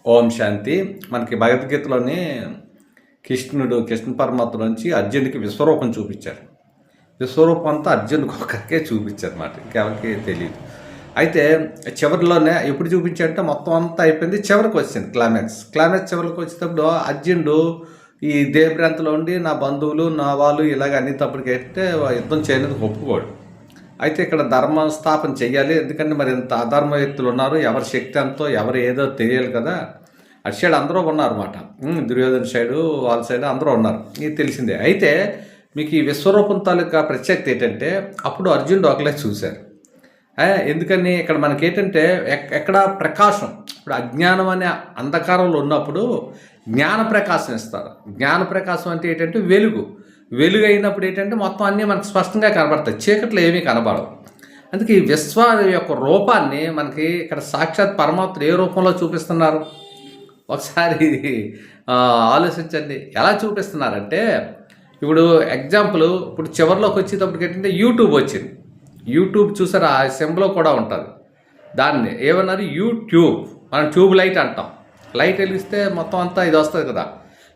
ఓం శాంతి. మనకి భగవద్గీతలోని కృష్ణ పరమాత్మ నుంచి అర్జునుడికి విశ్వరూపం చూపించారు. విశ్వరూపం అంతా అర్జునుడికి ఒక్కరికే చూపించారు అన్నమాట, ఇంకెవరికి తెలియదు. అయితే చివరిలోనే ఎప్పుడు చూపించారంటే మొత్తం అంతా అయిపోయింది, చివరికి వచ్చింది క్లైమాక్స్ చివరికి వచ్చేటప్పుడు అర్జునుడు ఈ దేవభ్రాంతిలో ఉండి నా బంధువులు నా వాళ్ళు ఇలాగ అన్ని తప్పటికైతే యుద్ధం చేయడానికి ఒప్పుకోడు. అయితే ఇక్కడ ధర్మ స్థాపన చెయ్యాలి, ఎందుకంటే మరి ఇంత అధర్మ వ్యక్తులు ఉన్నారు, ఎవరి శక్తి ఎంతో ఎవరు ఏదో తెలియాలి కదా. అటు సైడ్ అందరూ ఉన్నారు అన్నమాట, దుర్యోధన సైడు వాళ్ళ సైడ్ అందరూ ఉన్నారు, ఇది తెలిసిందే. అయితే మీకు ఈ విశ్వరూపం తాలూకా ప్రత్యేకత ఏంటంటే అప్పుడు అర్జునుడు ఒకలే చూశారు. ఎందుకని ఇక్కడ మనకి ఏంటంటే ఎక్కడ ప్రకాశం, ఇప్పుడు అజ్ఞానం అనే అంధకారంలో ఉన్నప్పుడు జ్ఞాన ప్రకాశం ఇస్తారు. జ్ఞాన ప్రకాశం అంటే ఏంటంటే వెలుగు అయినప్పుడు ఏంటంటే మొత్తం అన్నీ మనకు స్పష్టంగా కనబడతాయి, చీకట్లో ఏమీ కనబడవు. అందుకే ఈ విశ్వ యొక్క రూపాన్ని మనకి ఇక్కడ సాక్షాత్ పరమాత్మ ఏ రూపంలో చూపిస్తున్నారు ఒకసారి ఆలోచించండి. ఎలా చూపిస్తున్నారంటే ఇప్పుడు ఎగ్జాంపుల్, ఇప్పుడు చివరిలోకి వచ్చేటప్పటికి ఏంటంటే యూట్యూబ్ వచ్చింది. యూట్యూబ్ చూసారు, ఆ సింబల్ కూడా ఉంటుంది, దాన్ని ఏమన్నారు యూట్యూబ్, మనం ట్యూబ్ లైట్ అంటాం. లైట్ వెలిగిస్తే మొత్తం అంతా ఇది వస్తుంది కదా.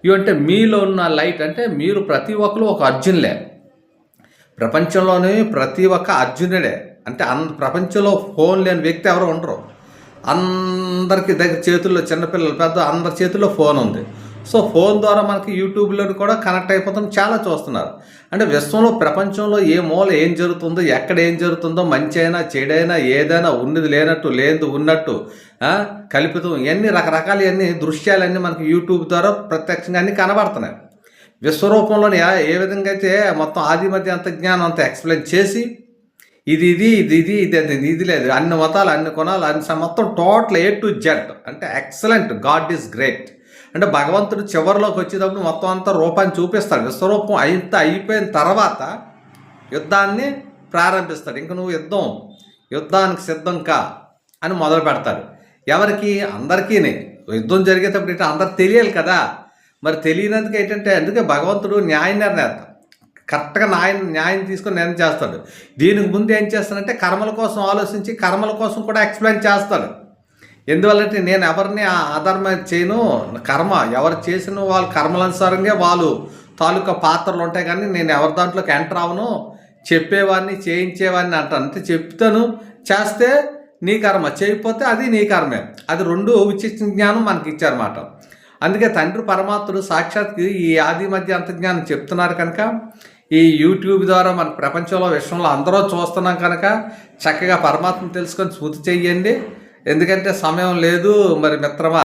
ఇవి అంటే మీలో ఉన్న లైట్, అంటే మీరు ప్రతి ఒక్కరు ఒక అర్జునులే, ప్రపంచంలోనే ప్రతి ఒక్క అర్జునుడే. అంటే ప్రపంచంలో ఫోన్ లేని వ్యక్తి ఎవరు ఉండరు. అందరికి దగ్గర చేతుల్లో, చిన్నపిల్లలు పెద్ద అందరి చేతుల్లో ఫోన్ ఉంది. సో ఫోన్ ద్వారా మనకి యూట్యూబ్లో కూడా కనెక్ట్ అయిపోతాం, చాలా చూస్తున్నారు. అంటే విశ్వంలో ప్రపంచంలో ఏ మూల ఏం జరుగుతుందో, ఎక్కడ ఏం జరుగుతుందో, మంచి అయినా చెడైనా ఏదైనా ఉన్నది లేనట్టు లేదు ఉన్నట్టు కల్పితం, ఇవన్నీ రకరకాల ఇవన్నీ దృశ్యాలన్నీ మనకి యూట్యూబ్ ద్వారా ప్రత్యక్షంగా అన్నీ కనబడుతున్నాయి. విశ్వరూపంలోని ఏ విధంగా అయితే మొత్తం ఆది మధ్య అంత జ్ఞానం అంతా ఎక్స్ప్లెయిన్ చేసి ఇది లేదు, అన్ని మతాలు అన్ని కొనాలు అన్ని మొత్తం టోటల్ A to Z అంటే ఎక్సలెంట్, గాడ్ ఈజ్ గ్రేట్. అంటే భగవంతుడు చివరిలోకి వచ్చేటప్పుడు మొత్తం అంతా రూపాన్ని చూపిస్తాడు. విశ్వరూపం అయిపోయిన తర్వాత యుద్ధాన్ని ప్రారంభిస్తాడు. ఇంక నువ్వు యుద్ధానికి సిద్ధం కా అని మొదలు పెడతాడు. ఎవరికి? అందరికీ. యుద్ధం జరిగేటప్పుడు ఏంటంటే అందరికి తెలియాలి కదా. మరి తెలియనందుకు ఏంటంటే అందుకే భగవంతుడు న్యాయ నిర్ణేత, కరెక్ట్గా న్యాయం తీసుకొని నిర్ణయం చేస్తాడు. దీనికి ముందు ఏం చేస్తానంటే కర్మల కోసం ఆలోచించి కర్మల కోసం కూడా ఎక్స్ప్లెయిన్ చేస్తాడు. ఎందువల్లంటే నేను ఎవరిని అధర్మ చేయను, కర్మ ఎవరు చేసిన వాళ్ళు కర్మలనుసారంగా వాళ్ళు తాలూకా పాత్రలు ఉంటాయి, కానీ నేను ఎవరి దాంట్లోకి ఎంటర్ అవను, చెప్పేవాడిని చేయించేవాడిని అంటాను. అంటే చెప్తాను, చేస్తే నీ కర్మ, చేయకపోతే అది నీ కర్మే. అది రెండు విచిత్ర జ్ఞానం మనకి ఇచ్చారన్నమాట. అందుకే తండ్రి పరమాత్ముడు సాక్షాత్ ఈ ఆది మధ్య అంత జ్ఞానం చెప్తున్నారు కనుక ఈ యూట్యూబ్ ద్వారా మన ప్రపంచంలో విశ్వంలో అందరూ చూస్తున్నాం కనుక చక్కగా పరమాత్మను తెలుసుకొని స్మృతి చెయ్యండి. ఎందుకంటే సమయం లేదు మరి మిత్రమా.